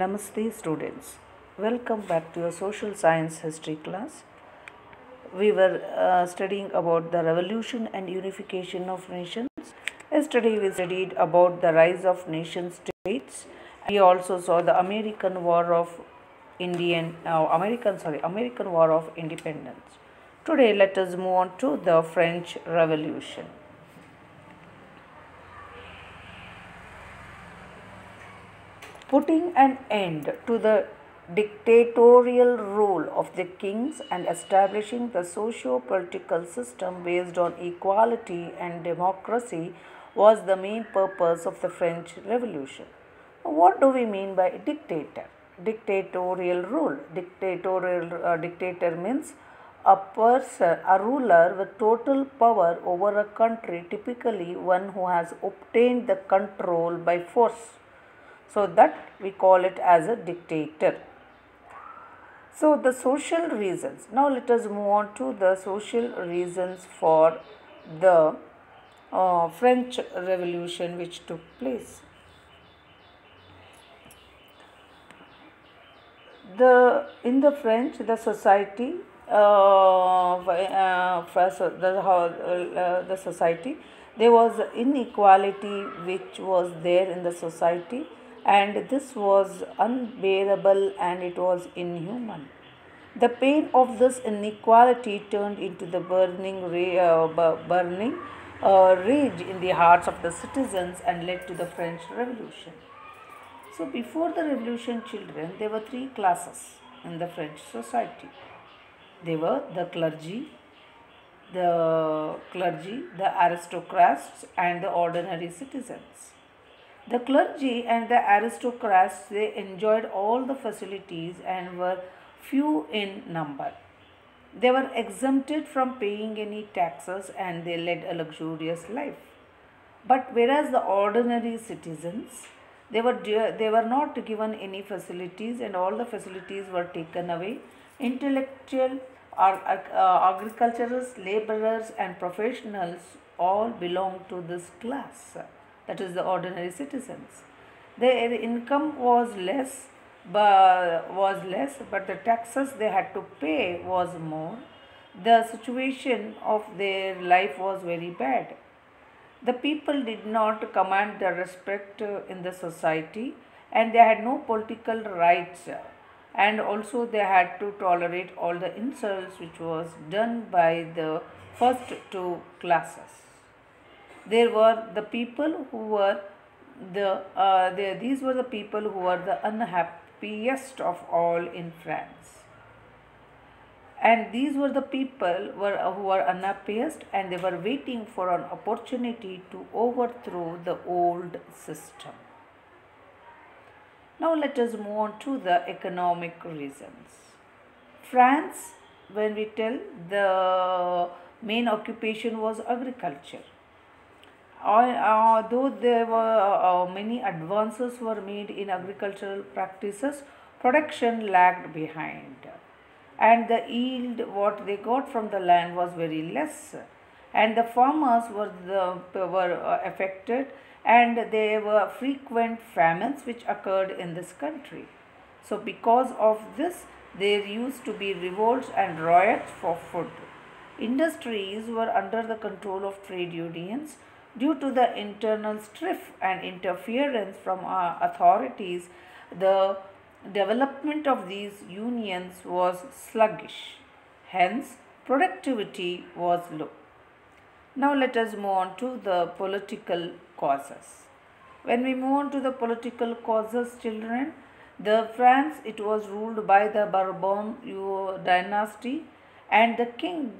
Namaste students. Welcome back to your social science history class. We were studying about the revolution and unification of nations. Yesterday we studied about the rise of nation states. We also saw the American War of American War of Independence. Today let us move on to the French Revolution. Putting an end to the dictatorial rule of the kings and establishing the socio-political system based on equality and democracy was the main purpose of the French Revolution. What do we mean by dictator? Dictatorial rule. Dictator means a person, a ruler with total power over a country, typically one who has obtained the control by force. So that we call it as a dictator. So the social reasons. Now let us move on to the social reasons for the French Revolution which took place. In the French, the society, the society, there was inequality which was there in the society, and this was unbearable and it was inhuman. The pain of this inequality turned into the burning rage in the hearts of the citizens and led to the French Revolution. So before the revolution, children, there were three classes in the French society. They were the clergy, the aristocrats and the ordinary citizens. The clergy and the aristocrats, they enjoyed all the facilities and were few in number. They were exempted from paying any taxes and they led a luxurious life. But whereas the ordinary citizens, they were not given any facilities and all the facilities were taken away. Intellectual, agriculturists, laborers and professionals all belonged to this class. That is the ordinary citizens. Their income was less, but the taxes they had to pay was more. The situation of their life was very bad. The people did not command the respect in the society, and they had no political rights, and also they had to tolerate all the insults which was done by the first two classes. There were the people who were these were the people who were the unhappiest of all in France. And these were the people who were unhappiest and they were waiting for an opportunity to overthrow the old system. Now let us move on to the economic reasons. France, when we tell, the main occupation was agriculture. Though there were many advances were made in agricultural practices, production lagged behind, and the yield what they got from the land was very less, and the farmers were affected, and there were frequent famines which occurred in this country. So because of this, there used to be revolts and riots for food. Industries were under the control of trade unions. Due to the internal strife and interference from authorities, the development of these unions was sluggish. Hence, productivity was low. Now let us move on to the political causes. When we move on to the political causes, children, the France, it was ruled by the Bourbon dynasty, and the king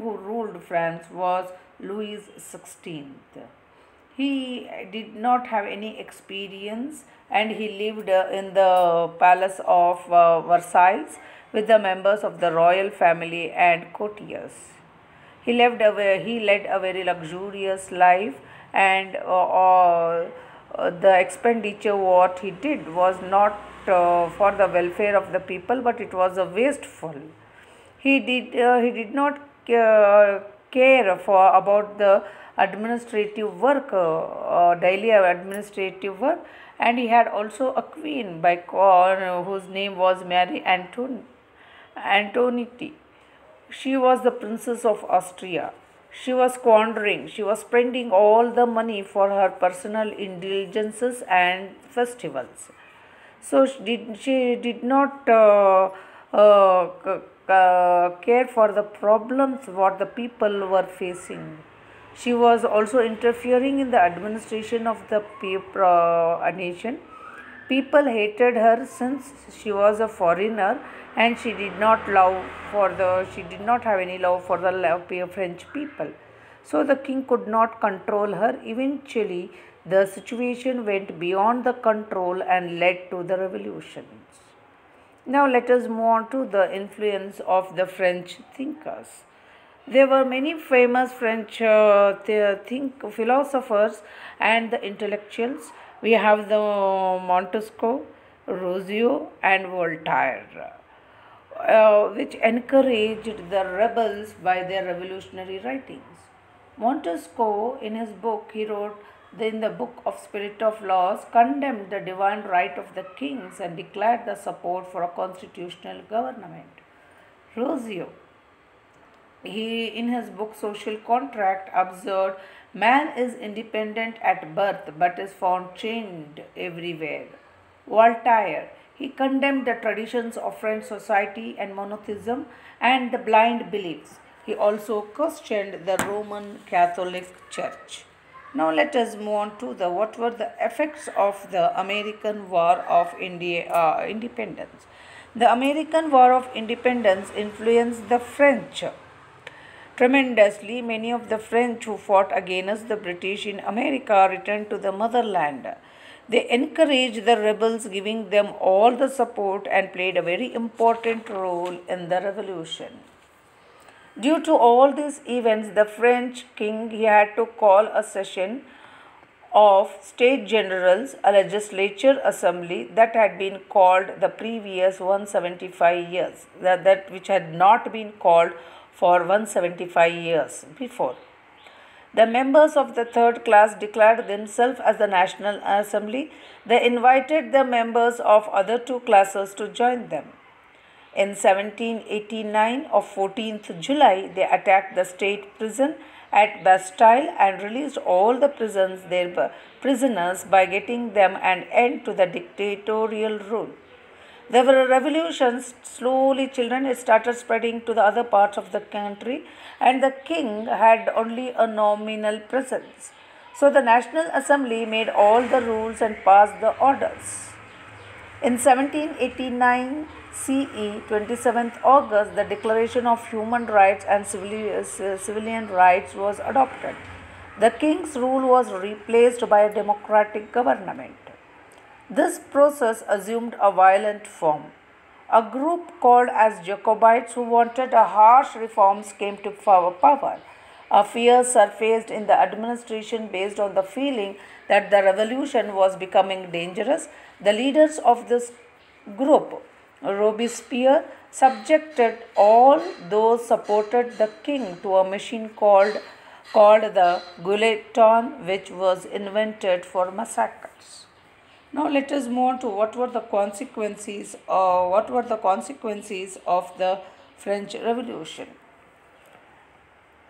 who ruled France was Louis XVI. He did not have any experience and he lived in the palace of Versailles with the members of the royal family and courtiers. He led a very luxurious life, and the expenditure what he did was not for the welfare of the people, but it was wasteful. He did not care about the administrative work, daily administrative work, and he had also a queen whose name was Mary Antoinette. She was the princess of Austria. She was spending all the money for her personal indulgences and festivals. So she did not care for the problems what the people were facing. She was also interfering in the administration of the nation. People hated her since she was a foreigner, and she did not have any love for the French people. So the king could not control her. Eventually, the situation went beyond the control and led to the revolutions. Now let us move on to the influence of the French thinkers. There were many famous French philosophers and the intellectuals. We have the Montesquieu, Rousseau, and Voltaire, which encouraged the rebels by their revolutionary writings. Montesquieu, in his book, he wrote in the book of Spirit of Laws, condemned the divine right of the kings and declared the support for a constitutional government. Rousseau, he in his book Social Contract observed man is independent at birth but is found chained everywhere. Voltaire, he condemned the traditions of French society and monotheism and the blind beliefs. He also questioned the Roman Catholic Church. Now let us move on to what were the effects of the American War of Independence. The American War of Independence influenced the French tremendously. Many of the French who fought against the British in America returned to the motherland. They encouraged the rebels, giving them all the support, and played a very important role in the revolution. Due to all these events, the French king he had to call a session of state generals, a legislature assembly that had been called the previous 175 years, that which had not been called for 175 years before. The members of the third class declared themselves as the National Assembly. They invited the members of other two classes to join them. In 1789 of 14th July, they attacked the state prison at Bastille and released all the prisoners by getting them an end to the dictatorial rule. There were revolutions. Slowly, children started spreading to the other parts of the country, and the king had only a nominal presence. So the National Assembly made all the rules and passed the orders. In 1789 CE, 27th August, the Declaration of Human Rights and Civilian Rights was adopted. The king's rule was replaced by a democratic government. This process assumed a violent form. A group called as Jacobites who wanted a harsh reforms came to power. A fear surfaced in the administration based on the feeling that the revolution was becoming dangerous. The leaders of this group, Robespierre, subjected all those supported the king to a machine called the guillotine, which was invented for massacres. Now let us move on to what were the consequences of the French Revolution.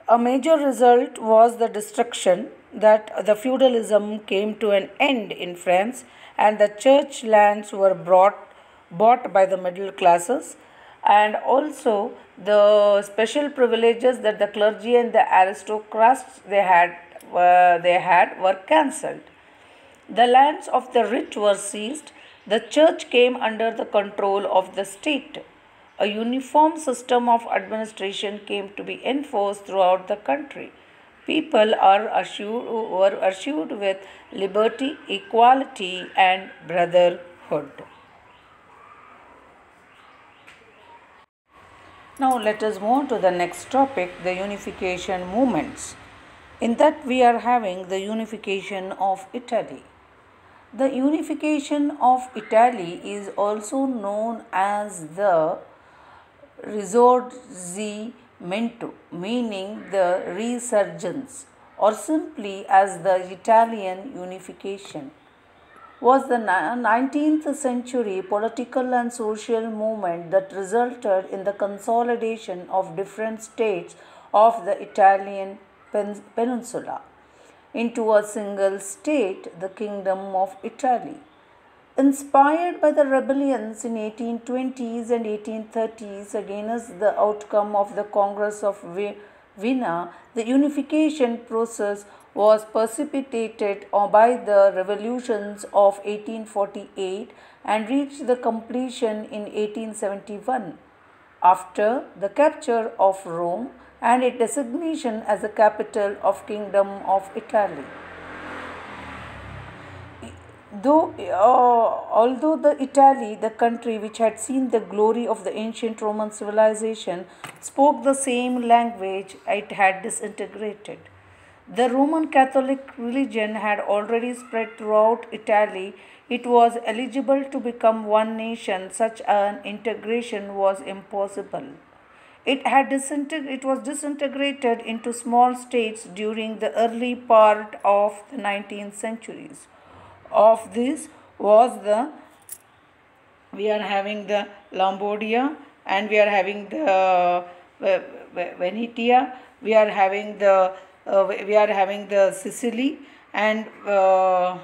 A major result was the destruction, that the feudalism came to an end in France and the church lands were bought by the middle classes, and also the special privileges that the clergy and the aristocrats they had were cancelled. The lands of the rich were seized. The church came under the control of the state. A uniform system of administration came to be enforced throughout the country. People were assured with liberty, equality, and brotherhood. Now let us move on to the next topic, the unification movements. In that we are having the unification of Italy. The unification of Italy is also known as the Risorgimento, meaning the resurgence, or simply as the Italian unification, was the 19th century political and social movement that resulted in the consolidation of different states of the Italian peninsula into a single state, the Kingdom of Italy. Inspired by the rebellions in 1820s and 1830s against the outcome of the Congress of Vienna, the unification process was precipitated by the revolutions of 1848 and reached the completion in 1871 after the capture of Rome and its designation as the capital of Kingdom of Italy. Although the Italy, the country which had seen the glory of the ancient Roman civilization, spoke the same language, it had disintegrated. The Roman Catholic religion had already spread throughout Italy. It was eligible to become one nation. Such an integration was impossible. It was disintegrated into small states during the early part of the 19th centuries. Of this was we are having the Lombardia, and we are having the Venetia, we are having the Sicily, and the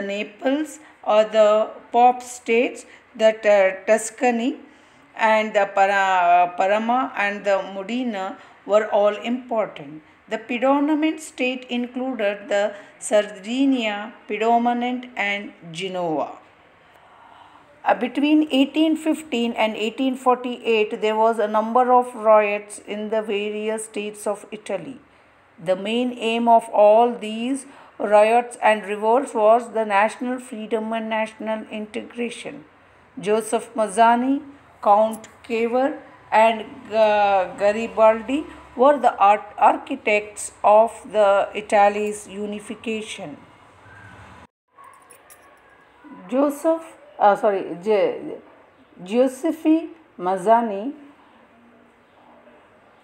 Naples, or the Pop states, that Tuscany and the Parma and the Modena were all important. The predominant state included the Sardinia, Piedmont, and Genoa. Between 1815 and 1848, there was a number of riots in the various states of Italy. The main aim of all these riots and revolts was the national freedom and national integration. Joseph Mazzani, Count Cavour, and Garibaldi were the architects of the Italy's unification. Giuseppe Mazzani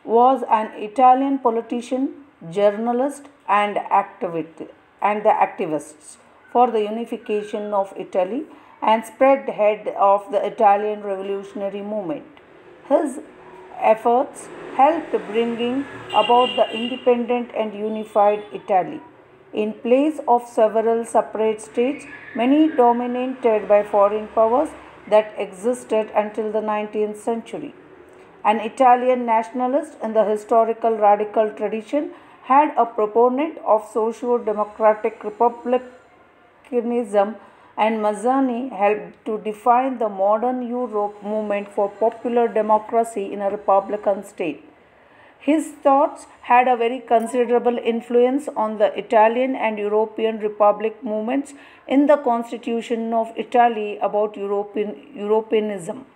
was an Italian politician, journalist, and the activists for the unification of Italy and spread head of the Italian revolutionary movement. His efforts helped bringing about the independent and unified Italy. In place of several separate states, many dominated by foreign powers, that existed until the 19th century. An Italian nationalist in the historical radical tradition, had a proponent of socio-democratic republicanism, and Mazzani helped to define the modern Europe movement for popular democracy in a republican state. His thoughts had a very considerable influence on the Italian and European republic movements in the Constitution of Italy about Europeanism,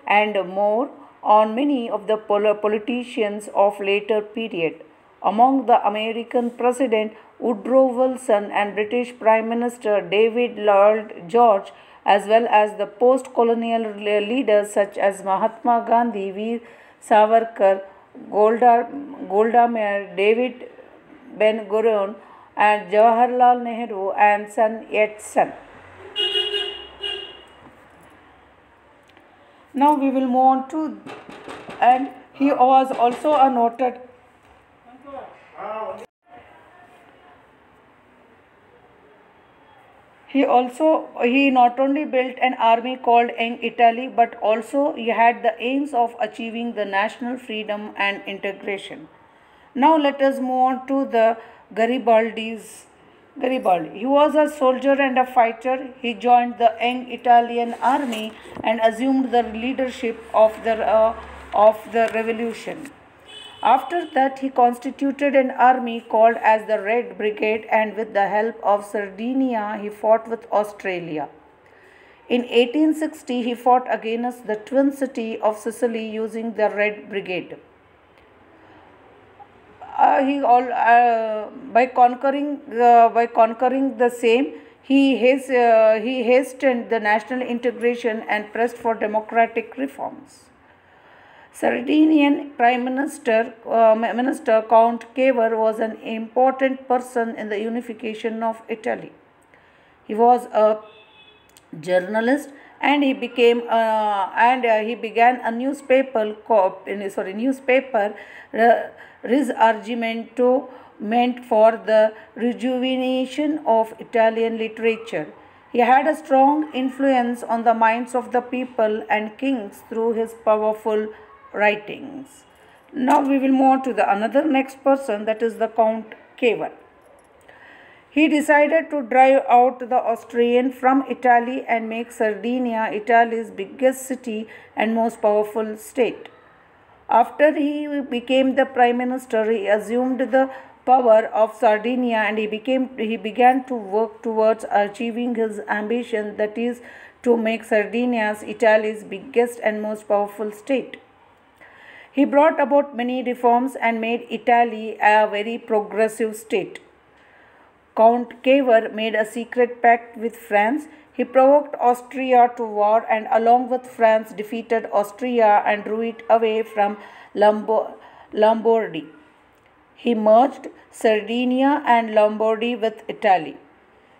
and more on many of the politicians of later period. Among the American President Woodrow Wilson and British Prime Minister David Lloyd George, as well as the post-colonial leaders such as Mahatma Gandhi, Veer Savarkar, Golda Meir, David Ben-Gurion, and Jawaharlal Nehru and Sun Yat-sen. Now we will move on to, and he was also a noted he not only built an army called Young Italy, but also he had the aims of achieving the national freedom and integration. Now let us move on to the Garibaldi. He was a soldier and a fighter. He joined the Young Italian army and assumed the leadership of the revolution. After that, he constituted an army called as the Red Brigade, and with the help of Sardinia, he fought with Australia. In 1860, he fought against the twin city of Sicily using the Red Brigade. By conquering the same, he hastened the national integration and pressed for democratic reforms. Sardinian Minister Count Cavour was an important person in the unification of Italy. He was a journalist and he began a newspaper Risorgimento, meant for the rejuvenation of Italian literature. He had a strong influence on the minds of the people and kings through his powerful writings. Now we will move on to the another next person, that is the Count Cavour. He decided to drive out the Austrian from Italy and make Sardinia Italy's biggest city and most powerful state. After he became the prime minister, he assumed the power of Sardinia and he began to work towards achieving his ambition, that is to make Sardinia Italy's biggest and most powerful state. He brought about many reforms and made Italy a very progressive state. Count Cavour made a secret pact with France. He provoked Austria to war and along with France defeated Austria and drew it away from Lombardy. He merged Sardinia and Lombardy with Italy.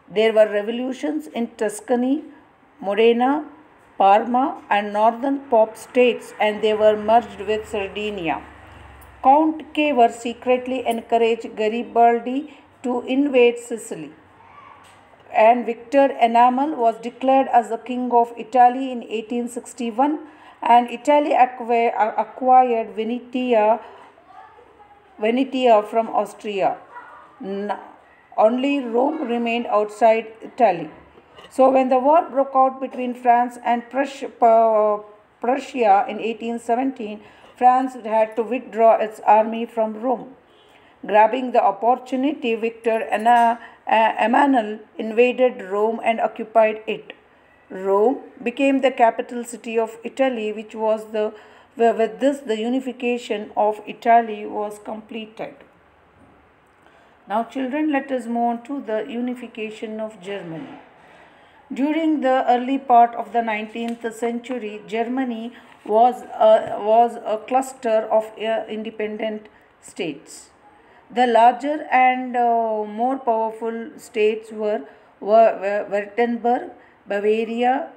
There were revolutions in Tuscany, Modena, Parma and northern Pope states, and they were merged with Sardinia. Count Cavour secretly encouraged Garibaldi to invade Sicily, and Victor Emmanuel was declared as the king of Italy in 1861, and Italy acquired Venetia from Austria. Only Rome remained outside Italy. So when the war broke out between France and Prussia in 1817, France had to withdraw its army from Rome. Grabbing the opportunity, Victor Emmanuel invaded Rome and occupied it. Rome became the capital city of Italy, with this the unification of Italy was completed. Now children, let us move on to the unification of Germany. During the early part of the 19th century, Germany was a cluster of independent states. The larger and more powerful states were Württemberg, Bavaria.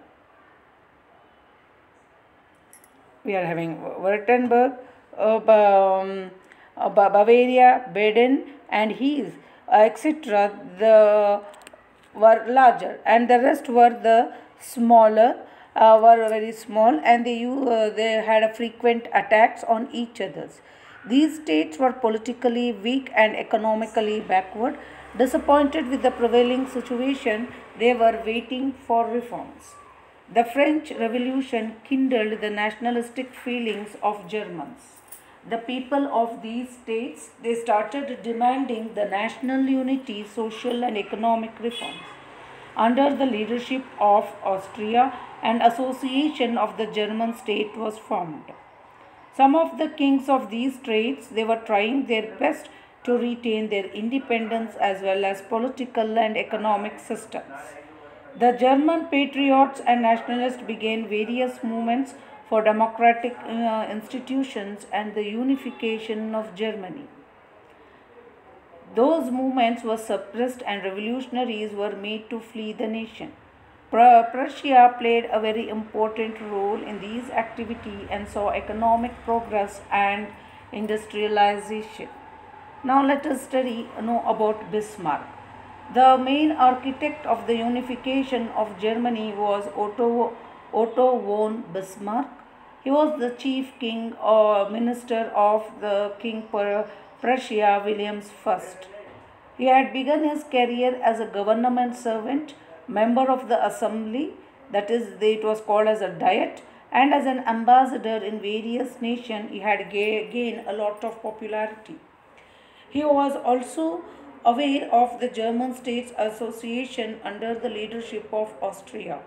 We are having Württemberg, Bavaria, Baden, and Hesse, etc. Were larger, and the rest were the smaller, were very small, and they had a frequent attacks on each others. These states were politically weak and economically backward. Disappointed with the prevailing situation, they were waiting for reforms. The French Revolution kindled the nationalistic feelings of Germans. The people of these states, they started demanding the national unity, social and economic reforms. Under the leadership of Austria, an association of the German state was formed. Some of the kings of these states, they were trying their best to retain their independence as well as political and economic systems. The German patriots and nationalists began various movements for democratic institutions and the unification of Germany. Those movements were suppressed and revolutionaries were made to flee the nation. Prussia played a very important role in these activities and saw economic progress and industrialization. Now let us know about Bismarck. The main architect of the unification of Germany was Otto von Bismarck. He was the chief king or minister of the King Prussia Williams I. He had begun his career as a government servant, member of the assembly, that is, it was called as a diet, and as an ambassador in various nations. He had gained a lot of popularity. He was also aware of the German States Association under the leadership of Austria,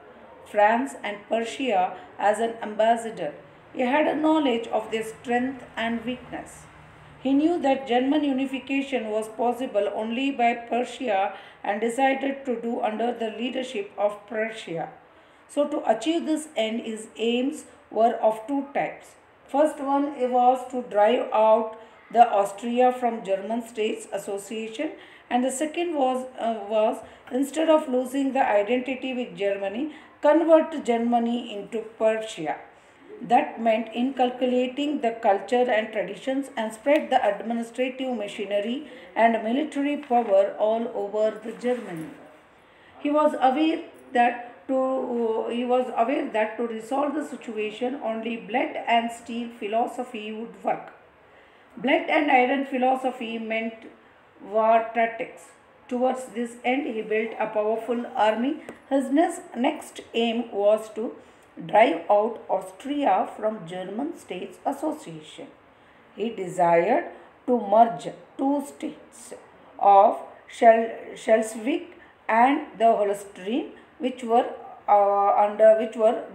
France and Prussia as an ambassador. He had a knowledge of their strength and weakness. He knew that German unification was possible only by Prussia and decided to do under the leadership of Prussia. So to achieve this end, his aims were of two types. First one was to drive out the Austria from German States Association, and the second was instead of losing the identity with Germany, convert Germany into Persia. That meant inculcating the culture and traditions and spread the administrative machinery and military power all over the Germany. He was aware that to resolve the situation only blood and steel philosophy would work. Blood and iron philosophy meant war tactics. Towards this end, he built a powerful army. His next aim was to drive out Austria from German States Association. He desired to merge two states of Schleswig and the Holstein, which were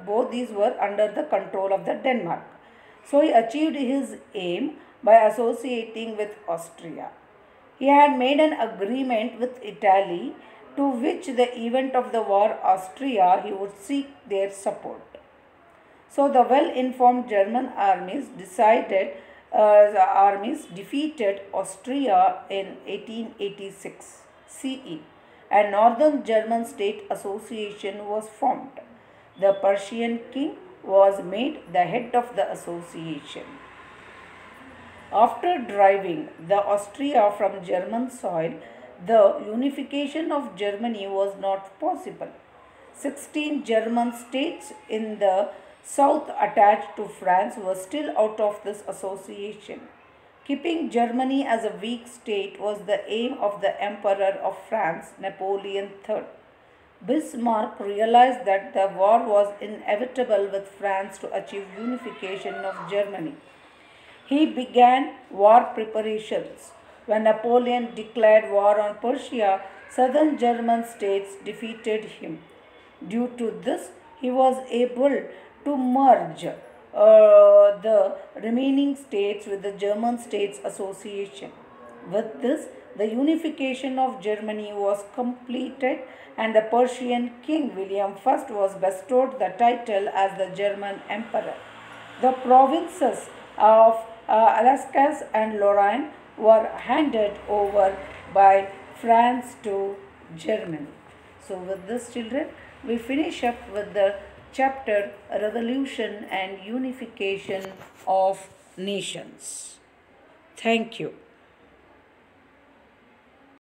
both these were under the control of the Denmark. So he achieved his aim by associating with Austria. He had made an agreement with Italy, to which the event of the war Austria he would seek their support. So the well-informed German armies defeated Austria in 1886 CE, and Northern German State Association was formed. The Persian king was made the head of the association. After driving the Austria from German soil, the unification of Germany was not possible. 16 German states in the south attached to France were still out of this association. Keeping Germany as a weak state was the aim of the Emperor of France, Napoleon III. Bismarck realized that the war was inevitable with France to achieve unification of Germany. He began war preparations. When Napoleon declared war on Persia, southern German states defeated him. Due to this, he was able to merge the remaining states with the German States Association. With this, the unification of Germany was completed, and the Persian king William I was bestowed the title as the German Emperor. The provinces of Alaska and Lorraine were handed over by France to Germany. So with this, children, we finish up with the chapter Revolution and Unification of Nations. Thank you.